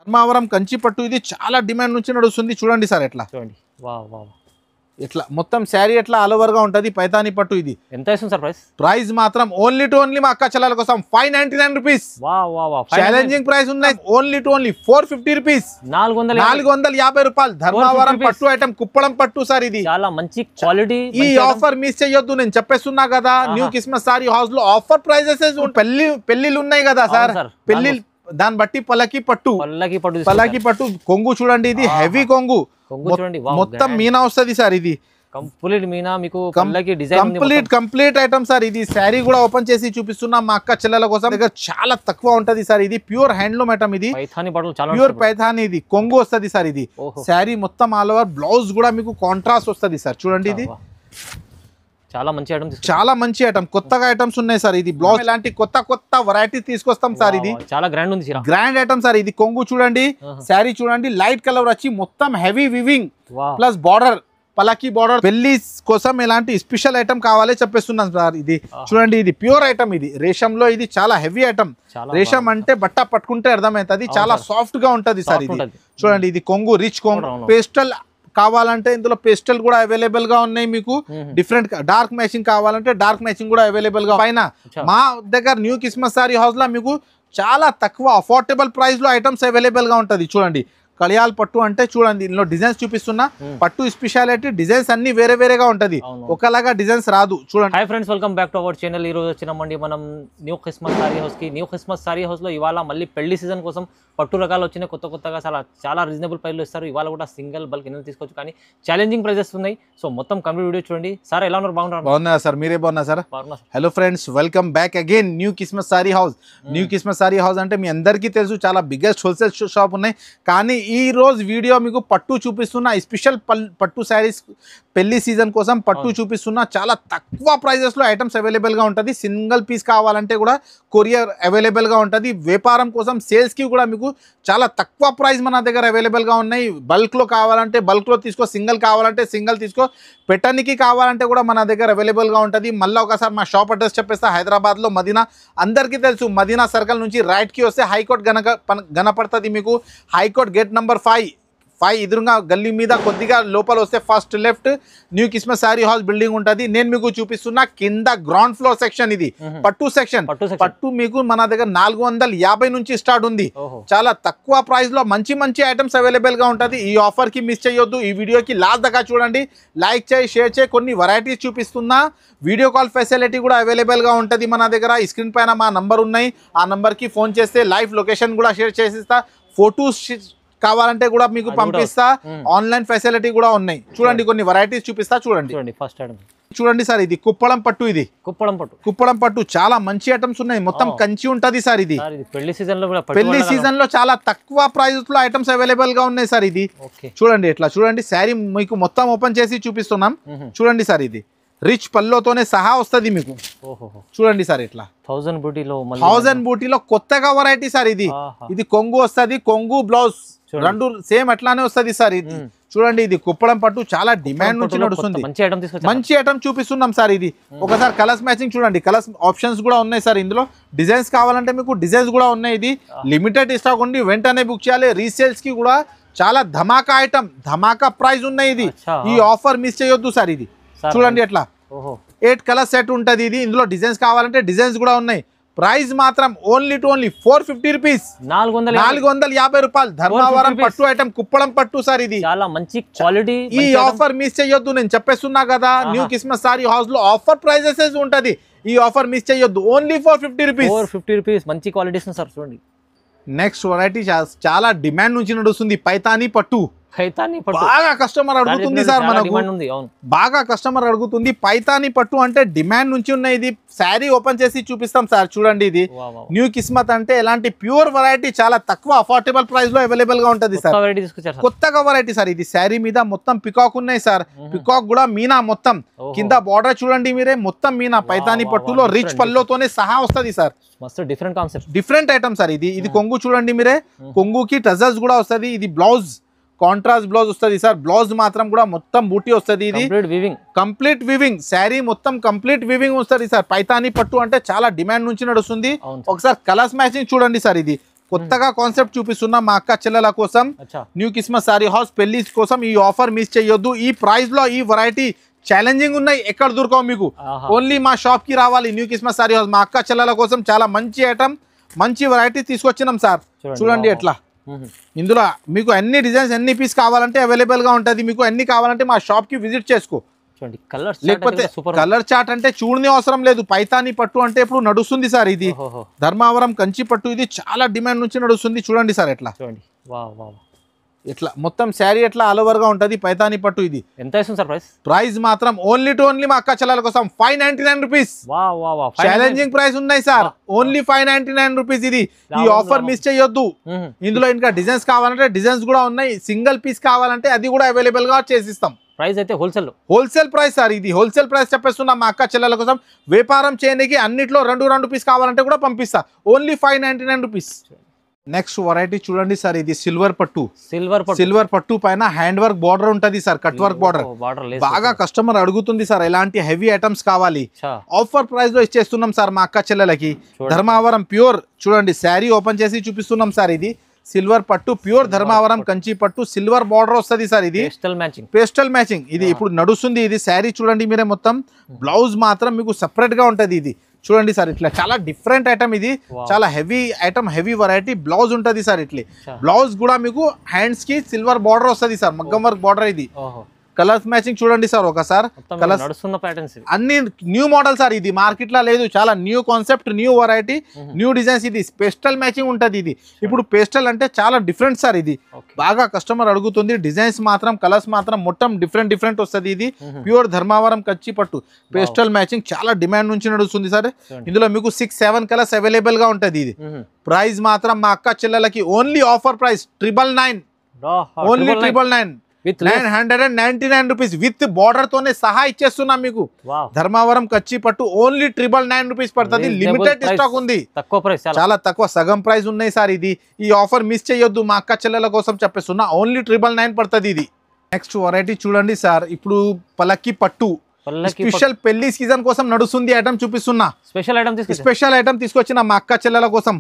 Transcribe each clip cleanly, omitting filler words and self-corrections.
ధర్మావరం కంచి పట్టు ఇది చాలా డిమాండ్ నుంచి నడుస్తుంది చూడండి సార్ ఎట్లా చూడండి వావ్ వావ్ ఇట్లా మొత్తం శారీ ఎట్లా ఆల్ ఓవర్ గా ఉంటది పైతాని పట్టు ఇది ఎంత ఇస్తుంది సార్ ప్రైస్ మాత్రం ఓన్లీ టు ఓన్లీ మా అక్క చెల్లెల కోసం 599 rupees wow wow wow challenging price ఉన్నాయి ఓన్లీ టు ఓన్లీ 450 రూపీస్ 450 రూపాయలు ధర్మావరం పట్టు ఐటమ్ కుప్పడం పట్టు సార్ ఇది చాలా మంచి క్వాలిటీ ఈ ఆఫర్ మిస్ చేయొద్దు నేను చెప్పేస్తున్నా కదా న్యూ క్రిస్మస్ సారీ హౌస్ లో ఆఫర్ ప్రైజెస్ పెళ్లిళ్ళు ఉన్నాయి కదా సార్ పెళ్లి దాన్ని బట్టి పల్లకి పట్టు కొంగు చూడండి ఇది హెవీ కొంగు మొత్తం మీనా వస్తుంది సార్ ఇది కంప్లీట్ మీనా మీకు కంప్లీట్ ఐటమ్ సార్ ఇది శారీ కూడా ఓపెన్ చేసి చూపిస్తున్నా మా అక్క చెల్లెల కోసం దగ్గర చాలా తక్కువ ఉంటది సార్ ఇది ప్యూర్ హ్యాండ్లూమ్ ఐటమ్ ఇది ప్యూర్ పైథాని ఇది కొంగు వస్తుంది సార్ ఇది శారీ మొత్తం ఆల్ ఓవర్ బ్లౌజ్ కూడా మీకు కాంట్రాస్ట్ వస్తుంది సార్ చూడండి ఇది చాలా మంచి ఐటమ్ కొత్తగా ఐటమ్స్ ఉన్నాయి సార్ ఇది బ్లౌజ్ ఇలాంటి కొత్త వెరైటీ తీసుకొస్తాం సార్ ఇది చాలా గ్రాండ్ ఉంది గ్రాండ్ ఐటమ్ సార్ ఇది కొంగు చూడండి శారీ చూడండి లైట్ కలర్ వచ్చి మొత్తం హెవీ వివింగ్ ప్లస్ బార్డర్ పలాకి బార్డర్ పెళ్లి కోసం ఇలాంటి స్పెషల్ ఐటమ్ కావాలి చెప్పేస్తున్నాను సార్ ఇది చూడండి ఇది ప్యూర్ ఐటమ్ ఇది రేషంలో ఇది చాలా హెవీ ఐటమ్ రేషం అంటే బట్ట పట్టుకుంటే అర్థమవుతుంది చాలా సాఫ్ట్ గా ఉంటది సార్ ఇది చూడండి ఇది కొంగు రిచ్ కొంగు పేస్టల్ కావాలంటే ఇందులో పేస్టల్ కూడా అవైలబుల్ గా ఉన్నాయి మీకు డిఫరెంట్ డార్క్ మ్యాచింగ్ కావాలంటే డార్క్ మ్యాచింగ్ కూడా అవైలబుల్ గా పైన మా దగ్గర న్యూ క్రిస్మస్ సారీ హౌస్ లో మీకు చాలా తక్కువ అఫోర్డబుల్ ప్రైస్ లో ఐటమ్స్ అవైలబుల్ గా ఉంటది చూడండి కడియాల్ పట్టు అంటే చూడండి ఇందులో డిజైన్స్ చూపిస్తున్నా పట్టు స్పెషాలిటీ డిజైన్స్ అన్ని వేరేగా ఉంటది ఒకలాగా డిజైన్స్ రాదు చూడండి hi friends welcome back to our channel ఈ రోజు వచ్చినామండి మనం న్యూ క్రిస్మస్ సారీ హౌస్ కి న్యూ క్రిస్మస్ సారీ హౌస్ లో ఇవాళ మళ్ళీ పెళ్లి సీజన్ కోసం పట్టు రకాలు వచ్చినాయి కొత్తగా చాలా రీజనబుల్ ప్రైస్ లో ఇస్తారు ఇవాళ కూడా సింగిల్ బల్క్ ఎన్ని తీసుకోవచ్చు కానీ ఛాలెంజింగ్ ప్రైజెస్ ఉన్నాయి సో మొత్తం కంప్లీట్ వీడియో చూడండి సార్ ఎలా ఉన్నారు బాగున్నా సార్ మీరే బాగున్నా sir hello friends welcome back again new Christmas sorry house new Christmas sorry house అంటే మీ అందరికీ తెలుసు చాలా బిగ్గెస్ట్ హోల్సేల్ షాప్ ఉన్నాయి కానీ ఈ రోజు వీడియో మీకు పట్టు చూపిస్తున్నా స్పెషల్ పట్టు శారీస్ పెళ్లి సీజన్ కోసం పట్టు చూపిస్తున్నా చాలా తక్కువ ప్రైజెస్ లో ఐటమ్స్ అవైలబుల్ గా ఉంటుంది సింగిల్ పీస్ కావాలంటే కూడా కొరియర్ అవైలబుల్ గా ఉంటుంది వ్యాపారం కోసం సేల్స్ కి కూడా మీకు చాలా తక్కువ ప్రైస్ మన దగ్గర అవైలబుల్ గా ఉన్నాయి బల్క్ లో కావాలంటే బల్క్ లో తీసుకో సింగిల్ కావాలంటే సింగిల్ తీసుకో పెట్టడానికి కావాలంటే కూడా మన దగ్గర అవైలబుల్ గా ఉంటుంది మళ్ళీ ఒకసారి మా షాప్ అడ్రస్ చెప్పేస్తా హైదరాబాద్ లో మదీనా అందరికీ తెలుసు మదీనా సర్కిల్ నుంచి రైట్ కి వస్తే హైకోర్ట్ కనపడుతుంది మీకు హైకోర్ట్ గేట్ నెంబర్ 5 ఎదురుగా గల్లీ మీద కొద్దిగా లోపల వస్తే first left new Christmas sorry house building ఉంటుంది నేను మీకు చూపిస్తున్నా కింద గ్రౌండ్ ఫ్లోర్ సెక్షన్ ఇది పట్టు సెక్షన్ పట్టు మీకు మన దగ్గర 450 నుంచి స్టార్ట్ ఉంది చాలా తక్కువ ప్రైస్ లో మంచి ఐటమ్స్ అవైలబుల్ గా ఉంటుంది ఈ ఆఫర్ కి మిస్ చేయొద్దు ఈ వీడియోకి లాస్ట్ దాకా చూడండి లైక్ చేయి షేర్ చేయి కొన్ని వెరైటీస్ చూపిస్తున్నా వీడియో కాల్ ఫెసిలిటీ కూడా అవైలబుల్ గా ఉంటుంది మన దగ్గర ఈ స్క్రీన్ పైన మా నంబర్ ఉన్నాయి ఆ నంబర్ కి ఫోన్ చేస్తే లైవ్ లొకేషన్ కూడా షేర్ చేసిస్తా ఫోటోస్ కావాలంటే కూడా మీకు పంపిస్తా ఆన్లైన్ ఫెసిలిటీ కూడా ఉన్నాయి చూడండి కొన్ని వెరైటీస్ చూపిస్తా చూడండి ఫస్ట్ చూడండి సార్ ఇది కుప్పడం పట్టు చాలా మంచి ఐటమ్స్ ఉన్నాయి మొత్తం కంచి ఉంటది సార్ ఇది పెళ్లి సీజన్ లో చాలా తక్కువ ప్రైస్ లో ఐటమ్స్ అవైలబుల్ గా ఉన్నాయి సార్ ఇది చూడండి ఇట్లా చూడండి శారీ మీకు మొత్తం ఓపెన్ చేసి చూపిస్తున్నాం చూడండి సార్ ఇది రిచ్ పల్లోతోనే సహా వస్తుంది మీకు చూడండి సార్ ఇట్లా 1000 బూటీలో కొత్తగా వెరైటీ సార్ ఇది కొంగు వస్తుంది కొంగు బ్లౌజ్ రెండు సేమ్ అట్లానే వస్తుంది సార్ ఇది చూడండి ఇది కుప్పడం పట్టు చాలా డిమాండ్ నుంచి నడుస్తుంది మంచి ఐటమ్ చూపిస్తున్నాం సార్ ఇది ఒకసారి కలర్స్ మ్యాచింగ్ చూడండి కలర్స్ ఆప్షన్స్ కూడా ఉన్నాయి సార్ ఇందులో డిజైన్స్ కావాలంటే మీకు డిజైన్స్ కూడా ఉన్నాయి ఇది లిమిటెడ్ స్టాక్ ఉండి వెంటనే బుక్ చేయాలి రీసేల్స్ కి కూడా చాలా ధమాకా ఐటమ్ ధమాకా ప్రైస్ ఉన్నాయి ఇది ఈ ఆఫర్ మిస్ చేయొద్దు సార్ ఇది చూడండి అట్లా 8 కలర్ సెట్ ఉంటుంది ఇది ఇందులో డిజైన్స్ కావాలంటే డిజైన్స్ కూడా ఉన్నాయి ప్రైస్ మాత్రం ఓన్లీ టు ఓన్లీ 450 రూపీస్ 450 రూపాయలు ధర్మావరం పట్టు ఐటమ్ కుప్పడం పట్టు సార్ ఇది చాలా మంచి క్వాలిటీ ఈ ఆఫర్ మిస్ చేయొద్దు నేను చెప్పేస్తున్నా కదా న్యూ క్రిస్మస్ సారీ హౌస్ లో ఆఫర్ ప్రైజెస్ ఉంటది ఈ ఆఫర్ మిస్ చేయొద్దు ఓన్లీ 450 రూపీస్ మంచి క్వాలిటీ సార్ చూడండి నెక్స్ట్ వెరైటీ చాలా డిమాండ్ నుంచి నడుస్తుంది పైతాని పట్టు బాగా కస్టమర్ అడుగుతుంది సార్ మనకు బాగా కస్టమర్ అడుగుతుంది పైతాని పట్టు అంటే డిమాండ్ నుంచి ఉన్నాయి ఇది శారీ ఓపెన్ చేసి చూపిస్తాం సార్ చూడండి ఇది న్యూ కిస్మత్ అంటే ఎలాంటి ప్యూర్ వెరైటీ చాలా తక్కువ అఫోర్డబుల్ ప్రైస్ లో అవైలబుల్ గా ఉంటది సార్ కొత్తగా వెరైటీ సార్ ఇది శారీ మీద మొత్తం పికాక్ ఉన్నాయి సార్ పికాక్ కూడా మీనా మొత్తం కింద బార్డర్ చూడండి మీరే మొత్తం మీనా పైతాని పట్టులో రిచ్ పల్లోతోనే సహా వస్తుంది సార్ డిఫరెంట్ ఐటమ్ సార్ ఇది కొంగు చూడండి మీరే కొంగుకి టజల్స్ కూడా వస్తుంది ఇది బ్లౌజ్ కాంట్రాస్ట్ బ్లౌజ్ వస్తుంది సార్ బ్లౌజ్ మాత్రం కూడా మొత్తం బూటీ వస్తుంది ఇది కంప్లీట్ వివింగ్ శారీ మొత్తం కంప్లీట్ వివింగ్ వస్తుంది సార్ పైతాని పట్టు అంటే చాలా డిమాండ్ నుంచి నడుస్తుంది ఒకసారి కలర్స్ మ్యాచింగ్ చూడండి సార్ ఇది కొత్తగా కాన్సెప్ట్ చూపిస్తున్నా మా అక్క చెల్లెల కోసం అచ్చా న్యూ క్రిస్మస్ సారీ హౌస్ పెళ్లి కోసం ఈ ఆఫర్ మిస్ చేయొద్దు. ఈ ప్రైస్ లో ఈ వెరైటీ ఛాలెంజింగ్ ఉన్నాయి, ఎక్కడ దొరకవు మీకు. ఆహా. ఓన్లీ మా షాప్ కి రావాలి. న్యూ క్రిస్మస్ సారీ హౌస్ మా అక్క చెల్లెల కోసం చాలా మంచి ఐటమ్, మంచి వెరైటీ తీసుకొచ్చినాం సార్. చూడండి ఎట్లా ఇందులో మీకు అన్ని డిజైన్స్ ఎన్ని పీస్ కావాలంటే అవైలబుల్ గా ఉంటది. మీకు అన్ని కావాలంటే మా షాప్ కి విజిట్ చేసుకో. చూడండి కలర్స్ లేకపోతే కలర్ చార్ట్ అంటే చూడని అవసరం లేదు. పైతాని పట్టు అంటే ఇప్పుడు నడుస్తుంది సార్. ఇది ధర్మావరం కంచి పట్టు, ఇది చాలా డిమాండ్ నుంచి నడుస్తుంది. చూడండి సార్ ఎట్లా, చూడండి వావ్ వావ్ ఇట్లా మొత్తం శారీ ఎట్లా ఆల్ ఓవర్ గా ఉంటది. పైతాని పట్టు ఇది ఎంత ఇస్తుంది సార్ ప్రైస్? ప్రైస్ మాత్రం ఓన్లీ టు ఓన్లీ మా అక్క చెల్లెల కోసం 599 rupees. Wow wow wow challenging price ఉన్నాయి సార్. Only 599 rupees. ఇది ఈ ఆఫర్ మిస్ చేయొద్దు. ఇందులో ఇంకా డిజైన్స్ కావాలంటే డిజైన్స్ కూడా ఉన్నాయి. సింగిల్ పీస్ కావాలంటే అది కూడా అవైలబుల్ గా చేసిస్తాం. ప్రైస్ అయితే హోల్సేల్ ప్రైస్ సార్. ఇది హోల్సేల్ ప్రైస్ చెప్పేస్తున్నా మా అక్క చెల్లెల కోసం. వ్యాపారం చేయడానికి అన్నిట్లో రెండు పీస్ కావాలంటే కూడా పంపిస్తా. Only 599 rupees. నెక్స్ట్ వెరైటీ చూడండి సార్. ఇది సిల్వర్ పట్టు పైన హ్యాండ్ వర్క్ బార్డర్ ఉంటది సార్. కట్ వర్క్ బార్డర్ బాగా కస్టమర్ అడుగుతుంది సార్. ఎలాంటి హెవీ ఐటమ్స్ కావాలి, ఆఫర్ ప్రైస్ లో ఇచ్చేస్తున్నాం సార్ మా అక్క చెల్లెలకి. ధర్మావరం ప్యూర్ చూడండి, శారీ ఓపెన్ చేసి చూపిస్తున్నాం సార్. ఇది సిల్వర్ పట్టు ప్యూర్ ధర్మావరం కంచి పట్టు, సిల్వర్ బార్డర్ వస్తుంది సార్. ఇది పేస్టల్ మ్యాచింగ్ ఇది ఇప్పుడు నడుస్తుంది. ఇది శారీ చూడండి మీరే మొత్తం. బ్లౌజ్ మాత్రం మీకు సెపరేట్ గా ఉంటది. ఇది చూడండి సార్, ఇట్లా చాలా డిఫరెంట్ ఐటమ్. ఇది చాలా heavy item, heavy variety. Blouse ఉంటది సార్. ఇట్లా బ్లౌజ్ కూడా మీకు హ్యాండ్స్ కి సిల్వర్ బార్డర్ వస్తుంది సార్. మగ్గం వర్క్ బార్డర్. ఇది కలర్స్ మ్యాచింగ్ చూడండి సార్ ఒకసారి. కలర్స్ అన్ని న్యూ మోడల్ సార్. ఇది మార్కెట్ లో లేదు. చాలా new concept, new variety, new designs. ఇది పేస్టల్ మ్యాచింగ్ ఉంటది. ఇది ఇప్పుడు పేస్టల్ అంటే చాలా డిఫరెంట్ సార్. ఇది బాగా కస్టమర్ అడుగుతుంది. డిజైన్స్ మాత్రం, కలర్స్ మాత్రం మొత్తం డిఫరెంట్ వస్తుంది. ఇది ప్యూర్ ధర్మావరం కచ్చి పట్టు పేస్టల్ మ్యాచింగ్ చాలా డిమాండ్ నుంచి నడుస్తుంది సార్. ఇందులో మీకు 6-7 కలర్స్ అవైలబుల్ గా ఉంటది. ఇది ప్రైస్ మాత్రం మా అక్క చెల్లెలకి only offer price 999. Only 999 999 rupees with border తోనే సహా ఇచ్చేస్తున్నాం మీకు. ధర్మావరం కచ్చి పట్టు ఓన్లీ 999 రూపీస్ పడుతుంది. లిమిటెడ్ స్టాక్ ఉంది, తక్కువ ప్రైస్, చాలా తక్కువ, సగం ప్రైస్ ఉన్నాయి సార్. ఇది ఈ ఆఫర్ మిస్ చేయొద్దు. మా అక్క చెల్లెల కోసం చెప్పేస్తున్నా. ఓన్లీ 999 పడుతుంది. ఇది నెక్స్ట్ వెరైటీ చూడండి సార్. ఇప్పుడు పలక్కి పట్టు స్పెషల్ పెళ్లి సీజన్ కోసం నడుస్తుంది ఐటమ్ చూపిస్తున్నా. స్పెషల్ ఐటమ్ తీసుకొచ్చిన మా అక్క చెల్లెల కోసం.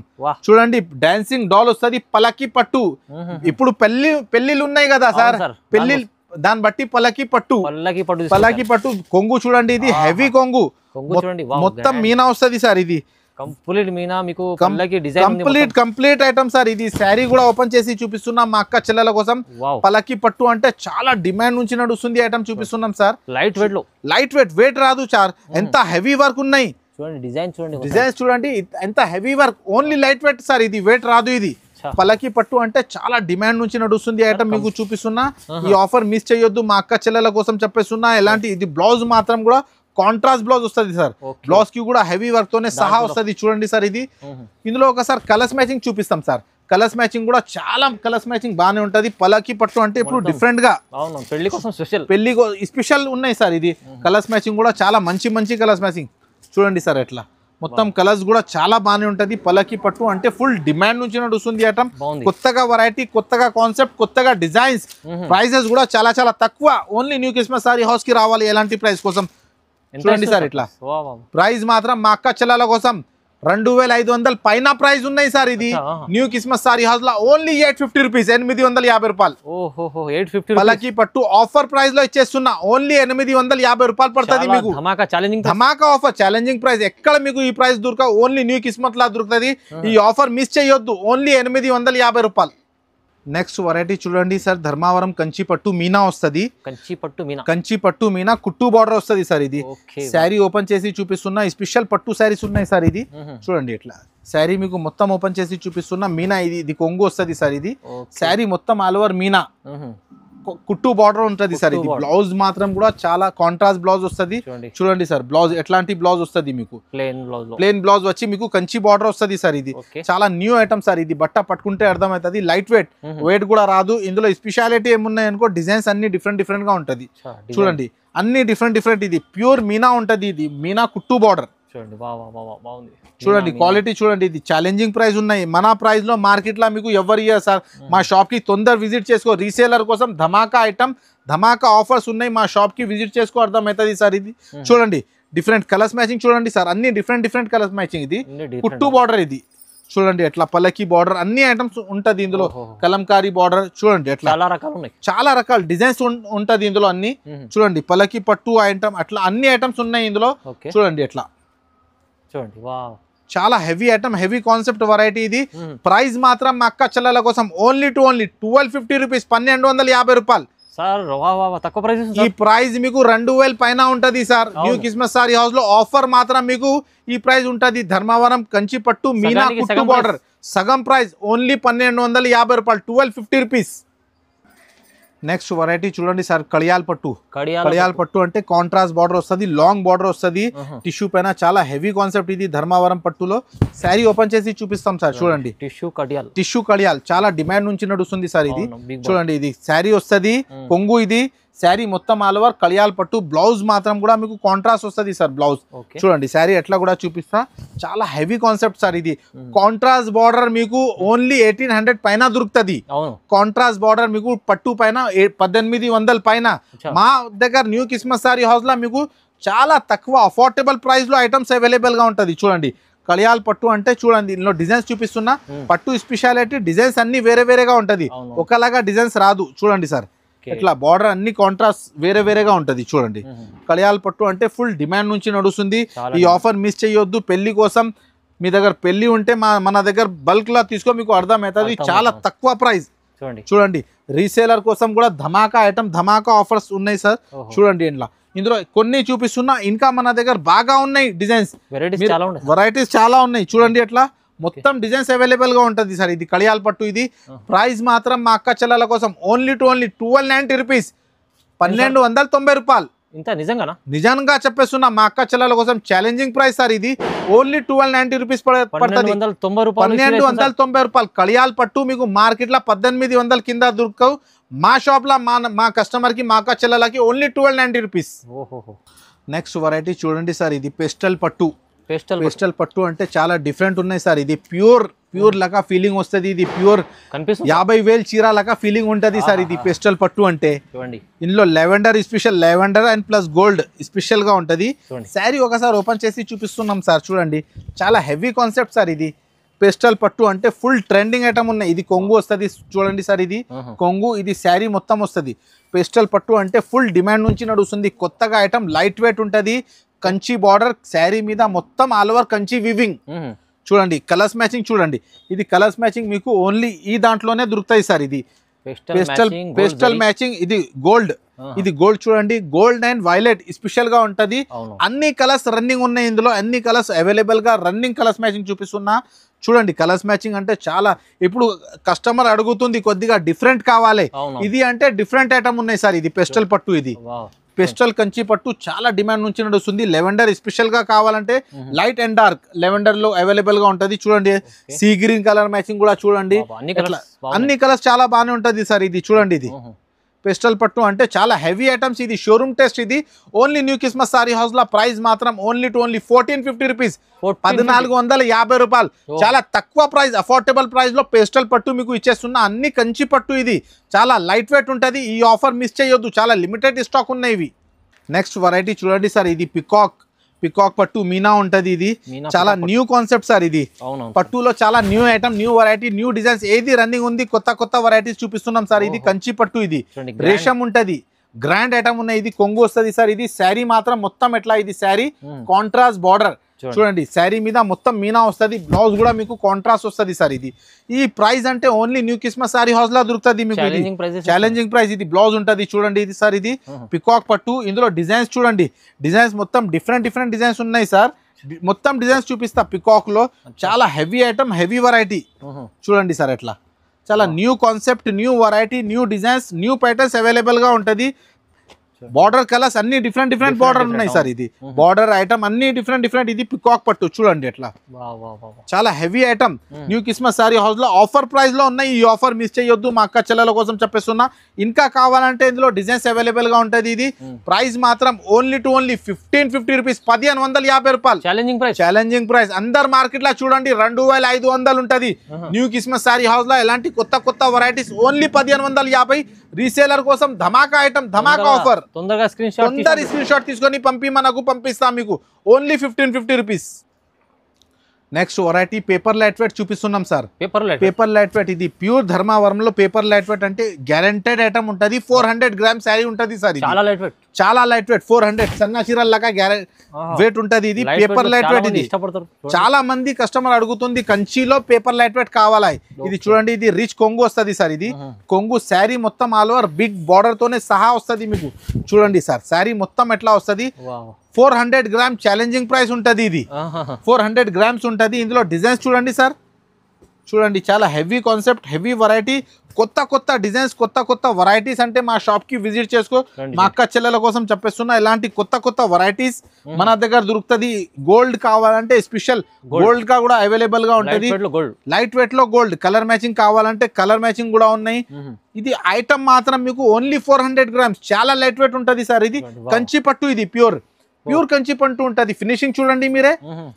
చూడండి డాన్సింగ్ డాల్ వస్తుంది. పలకి పట్టు ఇప్పుడు పెళ్లిళ్ళు ఉన్నాయి కదా సార్, పెళ్లి దాన్ని బట్టి పలకి పట్టు కొంగు చూడండి. ఇది హెవీ కొంగు మొత్తం మీనా వస్తుంది సార్. ఇది కంప్లీట్ ఐటమ్ సార్. ఇది శారీ కూడా ఓపెన్ చేసి చూపిస్తున్నాం మా అక్క చెల్లెల కోసం. పలకి పట్టు అంటే చాలా డిమాండ్ నుంచి నడుస్తుంది ఐటమ్ చూపిస్తున్నాం సార్. లైట్ వెయిట్ రాదు సార్. ఎంత హెవీ వర్క్ ఉన్నాయి డిజైన్స్ చూడండి. ఎంత heavy work, only light weight sir. ఇది వెయిట్ రాదు. ఇది పలకి పట్టు అంటే చాలా డిమాండ్ నుంచి నడుస్తుంది ఐటమ్ మీకు చూపిస్తున్నా. ఈ ఆఫర్ మిస్ చేయొద్దు. మా అక్క చెల్లెల కోసం చెప్పేస్తున్నా. ఎలాంటి ఇది బ్లౌజ్ మాత్రం కూడా కాంట్రాస్ట్ బ్లౌజ్ వస్తుంది సార్. బ్లౌజ్ కి కూడా హెవీ వర్క్ తోనే సహా వస్తుంది. చూడండి సార్. ఇది ఇందులో ఒకసారి కలర్స్ మ్యాచింగ్ చూపిస్తాం సార్. కలర్స్ మ్యాచింగ్ కూడా చాలా కలర్స్ మ్యాచింగ్ బాగానే ఉంటది. పలకి పట్టు అంటే ఇప్పుడు డిఫరెంట్ గా పెళ్లి స్పెషల్ ఉన్నాయి సార్. ఇది కలర్స్ మ్యాచింగ్ కూడా చాలా మంచి కలర్స్ మ్యాచింగ్ చూడండి సార్. ఎట్లా మొత్తం కలర్స్ కూడా చాలా బాగానే ఉంటది. పలకి పట్టు అంటే ఫుల్ డిమాండ్ నుంచి నడుస్తుంది ఐటమ్. కొత్తగా వెరైటీ, కొత్తగా కాన్సెప్ట్, కొత్తగా డిజైన్స్. ప్రైసెస్ కూడా చాలా తక్కువ. Only new Christmas sorry house కి రావాలి. ఎలాంటి ప్రైస్ కోసం చూడండి సార్. ఇట్లా ప్రైస్ మాత్రం మా అక్క చెల్లెల కోసం 2500 పైన ప్రైస్ ఉన్నాయి సార్. ఇది న్యూ క్రిస్మస్ సారీ హౌస్ లో ఓన్లీ 850 రూపీస్, 850 రూపాయలు. పలకి పట్టు ఆఫర్ ప్రైస్ లో ఇచ్చేస్తున్నా. ఓన్లీ 850 రూపాయలు పడుతుంది మీకు. ధమాకా ఆఫర్, ఛాలెంజింగ్ ప్రైస్. ఎక్కడ మీకు ఈ ప్రైస్ దొరక, ఓన్లీ న్యూ క్రిస్మస్ లా దొరుకుతుంది. ఈ ఆఫర్ మిస్ చేయొద్దు. ఓన్లీ 850 రూపాయలు. నెక్స్ట్ వెరైటీ చూడండి సార్. ధర్మావరం కంచి పట్టు మీనా వస్తుంది. కంచి పట్టు మీనా కుట్టు బార్డర్ వస్తుంది సార్. ఇది శారీ ఓపెన్ చేసి చూపిస్తున్నా. స్పెషల్ పట్టు శారీస్ ఉన్నాయి సార్. ఇది చూడండి ఇట్లా శారీ మీకు మొత్తం ఓపెన్ చేసి చూపిస్తున్నా. మీనా ఇది కొంగు వస్తుంది సార్. ఇది శారీ మొత్తం ఆల్ ఓవర్ మీనా కుట్టు బార్డర్ ఉంటది సార్. ఇది బ్లౌజ్ మాత్రం కూడా చాలా కాంట్రాస్ట్ బ్లౌజ్ వస్తుంది. చూడండి సార్ బ్లౌజ్ ఎట్లాంటి బ్లౌజ్ వస్తుంది మీకు. ప్లేన్ బ్లౌజ్ వచ్చి మీకు కంచి బార్డర్ వస్తుంది సార్. ఇది చాలా న్యూ ఐటమ్ సార్. ఇది బట్ట పట్టుకుంటే అర్థమవుతుంది. లైట్ వెయిట్ కూడా రాదు. ఇందులో స్పెషాలిటీ ఏమున్నాయి అనుకో, డిజైన్స్ అన్ని డిఫరెంట్ గా ఉంటది. చూడండి అన్ని డిఫరెంట్. ఇది ప్యూర్ మీనా ఉంటది. ఇది మీనా కుట్టు బార్డర్ చూడండి. క్వాలిటీ చూడండి. ఇది ఛాలెంజింగ్ ప్రైస్ ఉన్నాయి. మన ప్రైస్ లో మార్కెట్ లో మీకు ఎవరు ఇయ్యారు సార్. మా షాప్ కి తొందర విజిట్ చేసుకో. రీసేలర్ కోసం ధమాకా ఐటమ్, ధమాకా ఆఫర్స్ ఉన్నాయి. మా షాప్ కి విజిట్ చేసుకో, అర్థమవుతుంది సార్. ఇది చూడండి డిఫరెంట్ కలర్స్ మ్యాచింగ్ చూడండి సార్. అన్ని డిఫరెంట్ కలర్స్ మ్యాచింగ్. ఇది కుట్టు బార్డర్. ఇది చూడండి ఎట్లా పల్లకి బార్డర్ అన్ని ఐటమ్స్ ఉంటది ఇందులో. కలంకారీ బార్డర్ చూడండి ఎట్లా చాలా రకాలు ఉన్నాయి, చాలా రకాల డిజైన్స్ ఉంటది ఇందులో అన్ని. చూడండి పల్లకి పట్టు ఐటమ్ అట్లా అన్ని ఐటమ్స్ ఉన్నాయి ఇందులో. చూడండి ఎట్లా చూడండి, వావ్ చాలా heavy item, heavy concept variety ఇది. ప్రైస్ మాత్రం మా అక్క చెల్లెల కోసం ఓన్లీ 1250 రూపీస్, 1250 రూపాయలు సార్. తక్కువ ప్రైస్. ఈ ప్రైస్ మీకు 2000 పైన ఉంటది sir. New Christmas sorry house లో ఆఫర్ మాత్రం మీకు ఈ ప్రైస్ ఉంటది. ధర్మవరం కంచి పట్టు మీనా కుట్టు బార్డర్ సగం ప్రైస్ ఓన్లీ 1250 రూపాయలు, 1250 రూపీస్. నెక్స్ట్ వెరైటీ చూడండి సార్, కడియాల్ పట్టు. కడియాల్ పట్టు అంటే కాంట్రాస్ట్ బార్డర్ వస్తుంది, లాంగ్ బార్డర్ వస్తుంది, టిష్యూ పైన చాలా హెవీ కాన్సెప్ట్ ఇది. ధర్మవరం పట్టులో శారీ ఓపెన్ చేసి చూపిస్తాం సార్. చూడండి టిష్యూ కడియాల్ చాలా డిమాండ్ నుంచి నడుస్తుంది సార్ ఇది. చూడండి ఇది శారీ వస్తుంది, కొంగు ఇది శారీ మొత్తం ఆల్ ఓవర్ కడియాల్ పట్టు. బ్లౌజ్ మాత్రం కూడా మీకు కాంట్రాస్ట్ వస్తుంది సార్. బ్లౌజ్ చూడండి శారీ ఎట్లా కూడా చూపిస్తా, చాలా హెవీ కాన్సెప్ట్ సార్ ఇది. కాంట్రాస్ట్ బార్డర్ మీకు ఓన్లీ 1800 పైన దొరుకుతుంది. కాంట్రాస్ట్ బార్డర్ మీకు పట్టు పైన 1800 పైన. మా దగ్గర న్యూ క్రిస్మస్ సారీ హౌస్ లో మీకు చాలా తక్కువ అఫోర్డబుల్ ప్రైస్ లో ఐటమ్స్ అవైలబుల్ గా ఉంటది. చూడండి కడియాల్ పట్టు అంటే చూడండి ఇందులో డిజైన్స్ చూపిస్తున్నా. పట్టు స్పెషాలిటీ డిజైన్స్ అన్ని వేరే వేరేగా ఉంటది, ఒకలాగా డిజైన్స్ రాదు. చూడండి సార్ ఇట్లా బార్డర్ అన్ని కాంట్రాస్ట్ వేరే వేరేగా ఉంటది. చూడండి కడియాల్ పట్టు అంటే ఫుల్ డిమాండ్ నుంచి నడుస్తుంది. ఈ ఆఫర్ మిస్ చేయొద్దు. పెళ్లి కోసం మీ దగ్గర పెళ్లి ఉంటే మన దగ్గర బల్క్ లా తీసుకో, మీకు అర్థమవుతుంది. చాలా తక్కువ ప్రైస్. చూడండి రీసేలర్ కోసం కూడా ధమాకా ఐటమ్, ధమాకా ఆఫర్స్ ఉన్నాయి సార్. చూడండి ఇందులో కొన్ని చూపిస్తున్నా, ఇంకా మన దగ్గర బాగా ఉన్నాయి డిజైన్స్, వెరైటీస్ చాలా ఉన్నాయి. చూడండి ఎట్లా మొత్తం డిజైన్స్ అవైలబుల్ గా ఉంటది సార్. ఇది కడియాల్ పట్టు. ఇది ప్రైస్ మాత్రం మా అక్క చెల్లెల కోసం ఓన్లీ 1290 రూపీస్, 1290 రూపాయలు. నిజంగా చెప్పేస్తున్నా, మా అక్క చెల్లెల కోసం ఛాలెంజింగ్ ప్రైస్ సార్ ఇది. ఓన్లీ 1290 రూపీస్ పడుతుంది, 1290 రూపాయలు. కడియాల్ పట్టు మీకు మార్కెట్ లో 1800 కింద దొరకవు. మా షాప్ లో మా కస్టమర్ కి, మా అక్క చెల్లెలకి ఓన్లీ 1290 రూపీస్. నెక్స్ట్ వెరైటీ చూడండి సార్, ఇది పెస్టల్ పట్టు. పేస్టల్ పట్టు అంటే చాలా డిఫరెంట్ ఉన్నాయి సార్. ఇది ప్యూర్ లాగా ఫీలింగ్ వస్తుంది. ఇది ప్యూర్ 50,000 చీర లాగా ఫీలింగ్ ఉంటది సార్. ఇది పేస్టల్ పట్టు అంటే ఇందులో lavender special, lavender and plus gold special గా ఉంటది. శారీ ఒకసారి ఓపెన్ చేసి చూపిస్తున్నాం సార్. చూడండి చాలా హెవీ కాన్సెప్ట్ సార్ ఇది. పేస్టల్ పట్టు అంటే ఫుల్ ట్రెండింగ్ ఐటమ్ ఉన్నాయి. ఇది కొంగు వస్తుంది చూడండి సార్, ఇది కొంగు, ఇది శారీ మొత్తం వస్తుంది. పేస్టల్ పట్టు అంటే ఫుల్ డిమాండ్ నుంచి నడుస్తుంది. కొత్తగా ఐటమ్, లైట్ వెయిట్ ఉంటది. కంచి బార్డర్ శారీ మీద మొత్తం ఆల్ ఓవర్ కంచి వివింగ్. చూడండి కలర్స్ మ్యాచింగ్. చూడండి ఇది కలర్స్ మ్యాచింగ్ మీకు ఓన్లీ ఈ దాంట్లోనే దొరుకుతాయి సార్. ఇది పేస్టల్ మ్యాచింగ్, ఇది గోల్డ్, ఇది గోల్డ్. చూడండి గోల్డ్ అండ్ వైలెట్ స్పెషల్ గా ఉంటది. అన్ని కలర్స్ రన్నింగ్ ఉన్నాయి ఇందులో, అన్ని కలర్స్ అవైలబుల్ గా రన్నింగ్ కలర్స్ మ్యాచింగ్ చూపిస్తున్నా. చూడండి కలర్స్ మ్యాచింగ్ అంటే చాలా, ఇప్పుడు కస్టమర్ అడుగుతుంది కొద్దిగా డిఫరెంట్ కావాలి, ఇది అంటే డిఫరెంట్ ఐటమ్ ఉన్నాయి సార్. ఇది పెస్టల్ పట్టు, ఇది పెస్టల్ కంచి పట్టు చాలా డిమాండ్ నుంచి నడుస్తుంది. లెవెండర్ స్పెషల్ గా కావాలంటే లైట్ అండ్ డార్క్ లెవెండర్ లో అవైలబుల్ గా ఉంటది. చూడండి సీ గ్రీన్ కలర్ మ్యాచింగ్ కూడా చూడండి, అన్ని కలర్స్ చాలా బాగానే ఉంటది సార్. ఇది చూడండి ఇది పెస్టల్ పట్టు అంటే చాలా హెవీ ఐటమ్స్. ఇది షోరూమ్ టెస్ట్. ఇది only new Christmas sorry house లో ప్రైస్ మాత్రం ఓన్లీ 1450 రూపీస్, 1450 రూపాయలు. చాలా తక్కువ ప్రైస్, అఫోర్డబుల్ ప్రైస్ లో పేస్టల్ పట్టు మీకు ఇచ్చేస్తున్నా. అన్ని కంచి పట్టు, ఇది చాలా లైట్ వెయిట్ ఉంటది. ఈ ఆఫర్ మిస్ చేయొద్దు, చాలా లిమిటెడ్ స్టాక్ ఉన్నాయి ఇవి. నెక్స్ట్ వెరైటీ చూడండి సార్, ఇది పికాక్ పట్టు మీనా ఉంటది. ఇది చాలా న్యూ కాన్సెప్ట్ సార్. ఇది పట్టులో చాలా new item, new variety, new designs ఏది రన్నింగ్ ఉంది, కొత్త వెరైటీస్ చూపిస్తున్నాం సార్. ఇది కంచి పట్టు, ఇది రేషం ఉంటది, గ్రాండ్ ఐటమ్ ఉన్నాయి. ఇది కొంగు వస్తుంది సార్. ఇది శారీ మాత్రం మొత్తం ఎట్లా, ఇది శారీ కాంట్రాస్ట్ బార్డర్. చూడండి శారీ మీద మొత్తం మీనా వస్తుంది. బ్లౌజ్ కూడా మీకు కాంట్రాస్ట్ వస్తుంది సార్. ఇది ఈ ప్రైస్ అంటే only new Christmas sorry house లో దొరుకుతుంది మీకు. Challenging price. ఇది బ్లౌజ్ ఉంటుంది చూడండి. ఇది సార్ ఇది పికాక్ పట్టు. ఇందులో డిజైన్స్ చూడండి, డిజైన్స్ మొత్తం డిఫరెంట్ డిజైన్స్ ఉన్నాయి సార్. మొత్తం డిజైన్స్ చూపిస్తా. పికాక్ లో చాలా హెవీ ఐటమ్, హెవీ వెరైటీ. చూడండి సార్ ఎట్లా చాలా new concept, new variety, new designs, new patterns available గా ఉంటది. బార్డర్ కలర్స్ అన్ని డిఫరెంట్ బార్డర్ ఉన్నాయి సార్. ఇది బార్డర్ ఐటమ్ అన్ని డిఫరెంట్. ఇది పికాక్ పట్టు చూడండి ఎట్లా చాలా heavy item. New Christmas sorry house లో ఆఫర్ ప్రైస్ లో ఉన్నాయి. ఈ ఆఫర్ మిస్ చేయొద్దు, మా అక్క చెల్లెల కోసం చెప్పేస్తున్నా. ఇంకా కావాలంటే ఇందులో డిజైన్స్ అవైలబుల్ గా ఉంటది. ఇది ప్రైస్ మాత్రం ఓన్లీ 1550 రూపీస్, 1550 రూపాయలు. Challenging price. అందరు మార్కెట్ లో చూడండి 2500 ఉంటది. న్యూ క్రిస్మస్ సారీ హౌస్ లో ఎలాంటి కొత్త వెరైటీస్ ఓన్లీ 1550. రీసేలర్ కోసం ధమాకా ఐటమ్, ధమాకా ఆఫర్. తొందరగా స్క్రీన్ షాట్ తీసుకొని మనకు పంపిస్తాం మీకు only 1550 rupees. Next variety paper light weight చూపిస్తున్నాం సార్. పేపర్ లైట్ వెయిట్ ఇది ప్యూర్ ధర్మావరంలో పేపర్ లైట్ వెయిట్ అంటే గ్యారంటెడ్ ఐటమ్ ఉంటుంది. 400 గ్రామ్స్ శారీ ఉంటుంది సార్. చాలా లైట్ వెయిట్, చాలా లైట్ వెయిట్ 400 సన్న చీరల లాగా వెయిట్ ఉంటుంది. ఇది పేపర్ లైట్ వెయిట్. ఇది చాలా మంది కస్టమర్ అడుగుతుంది కంచిలో పేపర్ లైట్ వెయిట్ కావాలా. ఇది చూడండి, ఇది రిచ్ కొంగు వస్తుంది సార్. ఇది కొంగు శారీ మొత్తం ఆల్ ఓవర్ బిగ్ బార్డర్ తోనే సహా వస్తుంది మీకు. చూడండి సార్, శారీ మొత్తం ఎట్లా వస్తుంది. 400 గ్రామ్ ఛాలెంజింగ్ ప్రైస్ ఉంటుంది. ఇది 400 గ్రామ్స్ ఉంటుంది. ఇందులో డిజైన్స్ చూడండి సార్, చూడండి చాలా హెవీ కాన్సెప్ట్, హెవీ వెరైటీ, కొత్త కొత్త డిజైన్స్, కొత్త కొత్త వెరైటీస్. అంటే మా షాప్ కి విజిట్ చేసుకో. మా అక్క చెల్లెల కోసం చెప్పేస్తున్నా, ఇలాంటి కొత్త కొత్త వెరైటీస్ మన దగ్గర దొరుకుతుంది. గోల్డ్ కావాలంటే స్పెషల్ గోల్డ్ గా కూడా అవైలబుల్ గా ఉంటుంది. లైట్ వెయిట్ లో గోల్డ్, కలర్ మ్యాచింగ్ కావాలంటే కలర్ మ్యాచింగ్ కూడా ఉన్నాయి. ఇది ఐటమ్ మాత్రం మీకు ఓన్లీ 400 గ్రామ్స్, చాలా లైట్ వెయిట్ ఉంటుంది సార్. ఇది కంచి పట్టు, ఇది ప్యూర్ కంచి పట్టు ఉంటుంది. ఫినిషింగ్ చూడండి మీరే,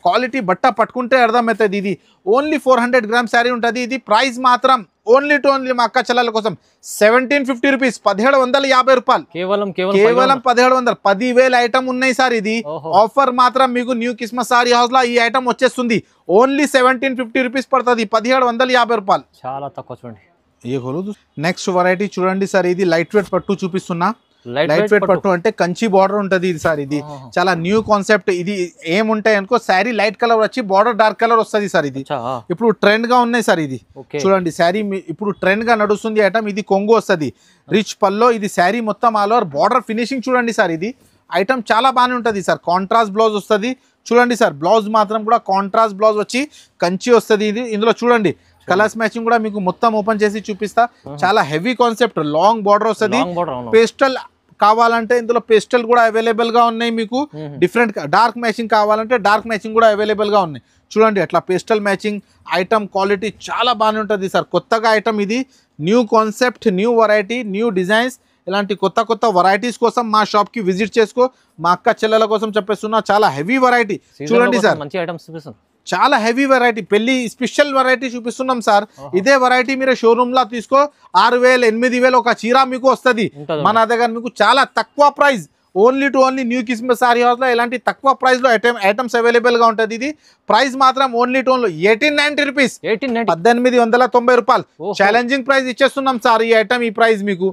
క్వాలిటీ బట్ట పట్టుకుంటే అర్థమవుతుంది. ఇది ఓన్లీ 400 గ్రామ్స్ శారీ ఉంటుంది. ఇది ప్రైస్ మాత్రం ఓన్లీ టు ఓన్లీ మా అక్క చెల్లెల కోసం 1750 రూపీస్, 1750 రూపాయలు. కేవలం 1700, 10,000 ఐటమ్ ఉన్నాయి సార్. ఇది ఆఫర్ మాత్రం మీకు న్యూ క్రిస్మస్ సారీ హౌస్ లో ఈ ఐటమ్ వచ్చేస్తుంది. ఓన్లీ 1750 రూపీస్ పడుతుంది, 1750 రూపాయలు. చాలా తక్కువ చూడండి. నెక్స్ట్ వెరైటీ చూడండి సార్, ఇది లైట్ వెయిట్ పట్టు చూపిస్తున్నా. లైట్ వెయిట్ పట్టు అంటే కంచి బార్డర్ ఉంటుంది ఇది సార్. ఇది చాలా న్యూ కాన్సెప్ట్. ఇది ఏముంటాయి అనుకో, శారీ లైట్ కలర్ వచ్చి బార్డర్ డార్క్ కలర్ వస్తుంది సార్. ఇది ఇప్పుడు ట్రెండ్ గా ఉన్నాయి సార్. ఇది చూడండి, శారీ ఇప్పుడు ట్రెండ్ గా నడుస్తుంది ఐటమ్. ఇది కొంగు వస్తుంది, రిచ్ పల్లో. ఇది శారీ మొత్తం ఆల్ ఓవర్ బార్డర్ ఫినిషింగ్ చూడండి సార్. ఇది ఐటమ్ చాలా బాగానే ఉంటుంది సార్. కాంట్రాస్ట్ బ్లౌజ్ వస్తుంది చూడండి సార్. బ్లౌజ్ మాత్రం కూడా కాంట్రాస్ట్ బ్లౌజ్ వచ్చి కంచి వస్తుంది. ఇది ఇందులో చూడండి కలర్స్ మ్యాచింగ్ కూడా మీకు మొత్తం ఓపెన్ చేసి చూపిస్తా. చాలా హెవీ కాన్సెప్ట్, లాంగ్ బార్డర్ వస్తుంది. పేస్టల్ కావాలంటే ఇందులో పేస్టల్ కూడా అవైలబుల్ గా ఉన్నాయి మీకు. డిఫరెంట్ డార్క్ మ్యాచింగ్ కావాలంటే డార్క్ మ్యాచింగ్ కూడా అవైలబుల్ గా ఉన్నాయి. చూడండి అట్లా పేస్టల్ మ్యాచింగ్ ఐటమ్ క్వాలిటీ చాలా బాగానే ఉంటుంది సార్. కొత్తగా ఐటమ్ ఇది, new concept, new variety, new designs. ఇలాంటి కొత్త కొత్త వెరైటీస్ కోసం మా షాప్ కి విజిట్ చేసుకో. మా అక్క చెల్లెల కోసం చెప్పేస్తున్నా, చాలా హెవీ వెరైటీ చూడండి సార్. మంచి ఐటమ్స్ చూపిస్తాం, చాలా హెవీ వెరైటీ, పెళ్లి స్పెషల్ వెరైటీ చూపిస్తున్నాం సార్. ఇదే వెరైటీ మీరు షోరూమ్ లో తీసుకో 6,000 8,000 ఒక చీర మీకు వస్తుంది. మన దగ్గర మీకు చాలా తక్కువ price, only to only new Christmas sorry house లో ఇలాంటి తక్కువ ప్రైస్ లో ఐటమ్స్ అవైలబుల్ గా ఉంటుంది. ఇది ప్రైస్ మాత్రం ఓన్లీ టు ఓన్లీ 1890 రూపీస్, 1890 రూపాయలు. ఛాలెంజింగ్ ప్రైస్ ఇచ్చేస్తున్నాం సార్ ఈ ఐటమ్. ఈ ప్రైస్ మీకు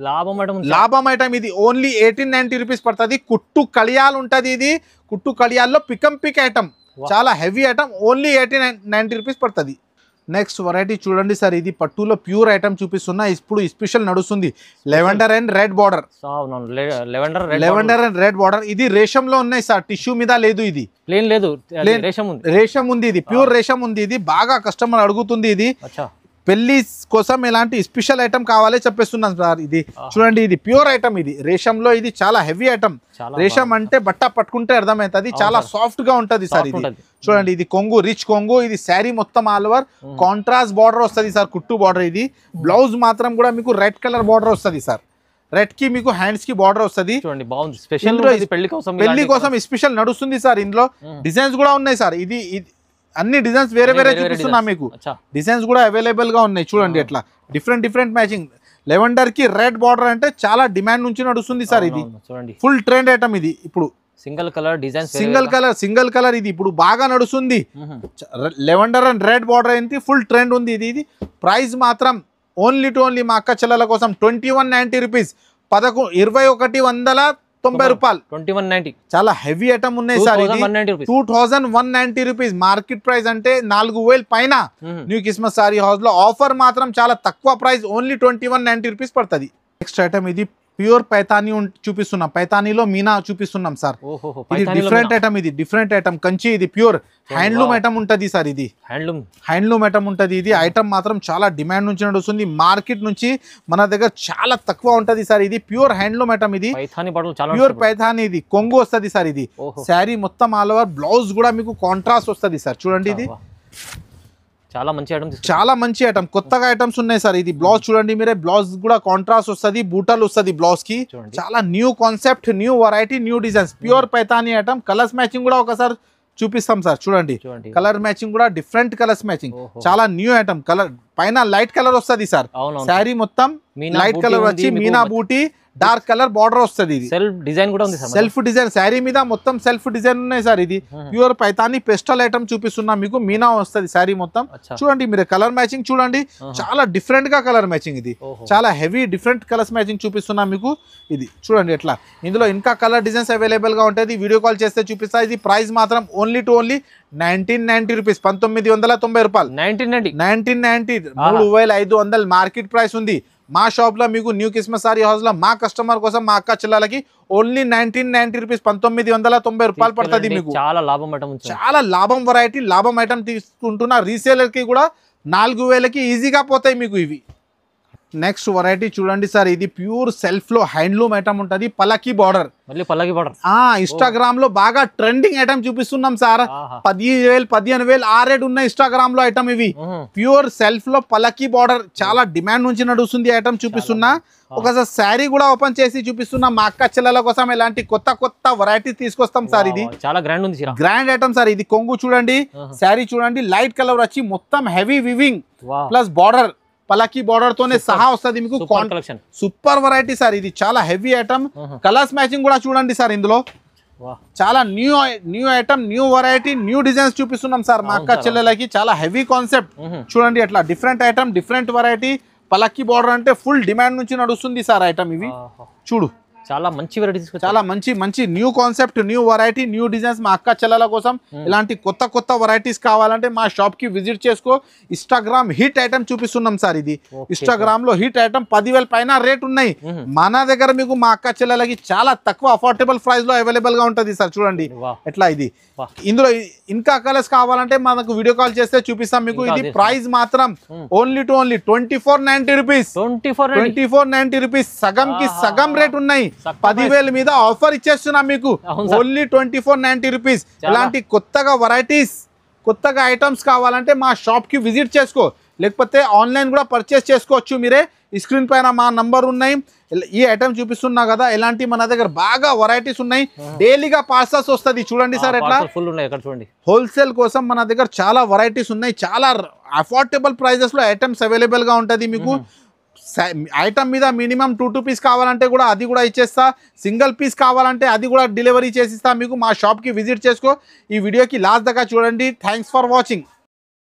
లాభం ఐటమ్. ఇది ఓన్లీ 1890 రూపీస్ పడుతుంది. కుట్టు కడియాలు ఉంటుంది. ఇది కుట్టు కడియాల్లో పికం పిక్ ఐటమ్, చాలా హెవీ ఐటమ్. ఓన్లీ 1890 రూపీస్ పడుతుంది. నెక్స్ట్ వెరైటీ చూడండి సార్, ఇది పట్టులో ప్యూర్ ఐటమ్ చూపిస్తున్నా. ఇప్పుడు స్పెషల్ నడుస్తుంది lavender and red border. Lavender and red border. ఇది రేషం లో ఉన్నాయి సార్, టిష్యూ మీద లేదు. ఇది ప్లేన్ లేదు, రేషం ఉంది. ఇది ప్యూర్ రేషం ఉంది. ఇది బాగా కస్టమర్ అడుగుతుంది. ఇది పెళ్లి కోసం ఇలాంటి స్పెషల్ ఐటమ్ కావాలి చెప్పేస్తున్నాను సార్. ఇది చూడండి, ఇది ప్యూర్ ఐటమ్. ఇది రేషంలో, ఇది చాలా హెవీ ఐటమ్. రేషం అంటే బట్ట పట్టుకుంటే అర్థమవుతుంది, చాలా సాఫ్ట్ గా ఉంటది సార్. ఇది చూడండి, ఇది కొంగు, రిచ్ కొంగు. ఇది శారీ మొత్తం ఆల్ ఓవర్ కాంట్రాస్ట్ బార్డర్ వస్తుంది సార్, కుట్టు బార్డర్. ఇది బ్లౌజ్ మాత్రం కూడా మీకు రెడ్ కలర్ బార్డర్ వస్తుంది సార్. రెడ్ కి మీకు హ్యాండ్స్ కి బార్డర్ వస్తుంది. పెళ్లి కోసం స్పెషల్ నడుస్తుంది సార్. ఇందులో డిజైన్స్ కూడా ఉన్నాయి సార్. ఇది అన్ని డిజైన్స్ వేరే వేరే చూపిస్తున్నా మీకు. డిజైన్స్ కూడా అవైలబుల్ గా ఉన్నాయి చూడండి. ఎట్లా డిఫరెంట్ మ్యాచింగ్. లెవెండర్ కి రెడ్ బార్డర్ అంటే చాలా డిమాండ్ నుంచి నడుస్తుంది సార్. ఇది ఫుల్ ట్రెండ్ ఐటమ్. ఇది ఇప్పుడు single colour design, single colour ఇది ఇప్పుడు బాగా నడుస్తుంది. లెవెండర్ అండ్ రెడ్ బార్డర్ ఏంటి ఫుల్ ట్రెండ్ ఉంది. ఇది ప్రైస్ మాత్రం ఓన్లీ టు ఓన్లీ మా అక్క చెల్లెల కోసం 2190 రూపీస్, 2190 రూపాయలు. 2190 చాలా హెవీ ఐటమ్ ఉన్నాయి సార్. 2190 రూపీస్. మార్కెట్ ప్రైస్ అంటే 4,000 పైన. న్యూ క్రిస్మస్ సారీ హౌస్ లో ఆఫర్ మాత్రం చాలా తక్కువ ప్రైస్, ఓన్లీ 2190 రూపీస్ పడుతుంది. నెక్స్ట్ ఐటమ్ ఇది ప్యూర్ పైతానీ చూపిస్తున్నాం. పైతానీలో మీనా చూపిస్తున్నాం సార్. ఇది డిఫరెంట్ ఐటమ్. ఇది డిఫరెంట్ ఐటమ్ కంచి. ఇది ప్యూర్ హ్యాండ్లూమ్ ఐటమ్ ఉంటుంది సార్. ఇది హ్యాండ్లూమ్ ఐటమ్ ఉంటుంది. ఇది ఐటమ్ మాత్రం చాలా డిమాండ్ నుంచి నడుస్తుంది. మార్కెట్ నుంచి మన దగ్గర చాలా తక్కువ ఉంటుంది సార్. ఇది ప్యూర్ హ్యాండ్లూమ్ ఐటమ్. ఇది ప్యూర్ పైతానీ. ఇది కొంగు వస్తుంది సార్. ఇది శారీ మొత్తం ఆల్ ఓవర్ బ్లౌజ్ కూడా మీకు కాంట్రాస్ట్ వస్తుంది సార్. చూడండి, ఇది చాలా మంచి ఐటమ్స్, చాలా మంచి ఐటమ్. కొత్తగా ఐటమ్స్ ఉన్నాయి సార్. ఇది బ్లౌజ్ చూడండి మీరే, బ్లౌజ్ కూడా కాంట్రాస్ట్ వస్తుంది, బూటలు వస్తుంది బ్లౌజ్ కి. చాలా new concept, new variety, new designs. Pure Paithani item. Colours matching కూడా ఒకసారి చూపిస్తాం సార్. చూడండి కలర్ మ్యాచింగ్ కూడా డిఫరెంట్ కలర్స్ మ్యాచింగ్. చాలా న్యూ ఐటమ్. కలర్ పైన లైట్ కలర్ వస్తుంది సార్. శారీ మొత్తం లైట్ కలర్ వచ్చి మీనా బూటీ, డార్క్ కలర్ బార్డర్ వస్తుంది ఇది సెల్ఫ్ డిజైన్ కూడా ఉంది సార్ సెల్ఫ్ డిజైన్ శారీ మీద మొత్తం సెల్ఫ్ డిజైన్ ఉన్నాయి సార్ ఇది ప్యూర్ పైతాని పెస్టల్ ఐటమ్ చూపిస్తున్నా మీకు మీనా వస్తుంది శారీ మొత్తం చూడండి మీరు కలర్ మ్యాచింగ్ చూడండి చాలా డిఫరెంట్ గా కలర్ మ్యాచింగ్ ఇది చాలా హెవీ డిఫరెంట్ కలర్స్ మ్యాచింగ్ చూపిస్తున్నా మీకు ఇది చూడండి ఎట్లా ఇందులో ఇంకా కలర్ డిజైన్స్ అవైలబుల్ గా ఉంటుంది వీడియో కాల్ చేస్తే చూపిస్తా ఇది ప్రైస్ మాత్రం ఓన్లీ 1990 రూపీస్ 1990 రూపాయలు 1990 3500 మార్కెట్ ప్రైస్ ఉంది మా షాప్ లో మీకు న్యూ క్రిస్మస్ సారీ హౌస్ లో మా కస్టమర్ కోసం మా అక్క చెల్లెలకి ఓన్లీ 1990 రూపీస్ 1990 రూపాయలు పడుతుంది మీకు చాలా లాభం వెరైటీ లాభం ఐటమ్ తీసుకుంటున్నా రీసేలర్ కి కూడా 4000కి ఈజీగా పోతాయి మీకు ఇవి నెక్స్ట్ వెరైటీ చూడండి సార్ ఇది ప్యూర్ సెల్ఫ్ లో హ్యాండ్లూమ్ ఐటమ్ ఉంటుంది పలకి బార్డర్ ఇన్స్టాగ్రామ్ లో బాగా ట్రెండింగ్ ఐటమ్ చూపిస్తున్నాం సార్ 10,000 15,000 ఆ రేట్ ఉన్న ఇన్స్టాగ్రామ్ లో ఐటమ్ ఇవి ప్యూర్ సెల్ఫ్ లో పలకి బార్డర్ చాలా డిమాండ్ నుంచి నడుస్తుంది ఐటమ్ చూపిస్తున్నా ఒకసారి శారీ కూడా ఓపెన్ చేసి చూపిస్తున్నా మా అక్క చెల్లెల కోసం ఇలాంటి కొత్త కొత్త వెరైటీ తీసుకొస్తాం సార్ ఇది చాలా గ్రాండ్ ఉంది గ్రాండ్ ఐటమ్ సార్ ఇది కొంగు చూడండి శారీ చూడండి లైట్ కలర్ వచ్చి మొత్తం హెవీ వివింగ్ ప్లస్ బార్డర్ పలకి బార్డర్ తోనే సహా వస్తుంది మీకు సూపర్ వెరైటీ సార్ ఇది చాలా హెవీ ఐటమ్ కలర్స్ మ్యాచింగ్ కూడా చూడండి సార్ ఇందులో చాలా new item new variety new designs చూపిస్తున్నాం సార్ మా అక్క చెల్లెలకి చాలా హెవీ కాన్సెప్ట్ చూడండి అట్లా డిఫరెంట్ ఐటమ్ డిఫరెంట్ వెరైటీ పలకి బార్డర్ అంటే ఫుల్ డిమాండ్ నుంచి నడుస్తుంది సార్ ఐటమ్ ఇవి చూడు చాలా మంచి వెరైటీస్ చాలా మంచి new concept new variety new designs మా అక్క చెల్లెల కోసం ఇలాంటి కొత్త వెరైటీస్ కావాలంటే మా షాప్ కి విజిట్ చేసుకో ఇన్స్టాగ్రామ్ హిట్ ఐటమ్ చూపిస్తున్నాం సార్ ఇది ఇన్స్టాగ్రామ్ లో హిట్ ఐటమ్ 10,000 పైన రేట్ ఉన్నాయి మన దగ్గర మీకు మా అక్క చెల్లెలకి చాలా తక్కువ అఫోర్డబుల్ ప్రైస్ లో అవైలబుల్ గా ఉంటుంది సార్ చూడండి ఎట్లా ఇది ఇందులో ఇంకా కలర్స్ కావాలంటే మనకు వీడియో కాల్ చేస్తే చూపిస్తాం మీకు ఇది ప్రైస్ మాత్రం ఓన్లీ 2490 రూపీస్ 2490 రూపీస్ సగం కి సగం రేట్ ఉన్నాయి 10,000 మీద ఆఫర్ ఇచ్చేస్తున్నాం మీకు ఓన్లీ 2490 రూపీస్ ఇలాంటి కొత్తగా వెరైటీస్ కొత్తగా ఐటమ్స్ కావాలంటే మా షాప్ కి విజిట్ చేసుకో లేకపోతే ఆన్లైన్ కూడా పర్చేస్ చేసుకోవచ్చు మీరే ఈ స్క్రీన్ పైన మా నంబర్ ఉన్నాయి ఈ ఐటమ్ చూపిస్తున్నా కదా ఇలాంటి మన దగ్గర బాగా వెరైటీస్ ఉన్నాయి డైలీగా పార్సల్స్ వస్తుంది చూడండి సార్ ఎట్లా హోల్సేల్ కోసం మన దగ్గర చాలా వెరైటీస్ ఉన్నాయి చాలా అఫోర్డబుల్ ప్రైజెస్ లో ఐటమ్స్ అవైలబుల్ గా ఉంటుంది మీకు ఐటమ్ మీద మినిమం 2 పీస్ కావాలంటే కూడా అది కూడా ఇచ్చేస్తా సింగిల్ పీస్ కావాలంటే అది కూడా డెలివరీ చేసిస్తా మీకు మా షాప్ కి విజిట్ చేసుకో ఈ వీడియోకి లాస్ట్ దాకా చూడండి థ్యాంక్స్ ఫర్ వాచింగ్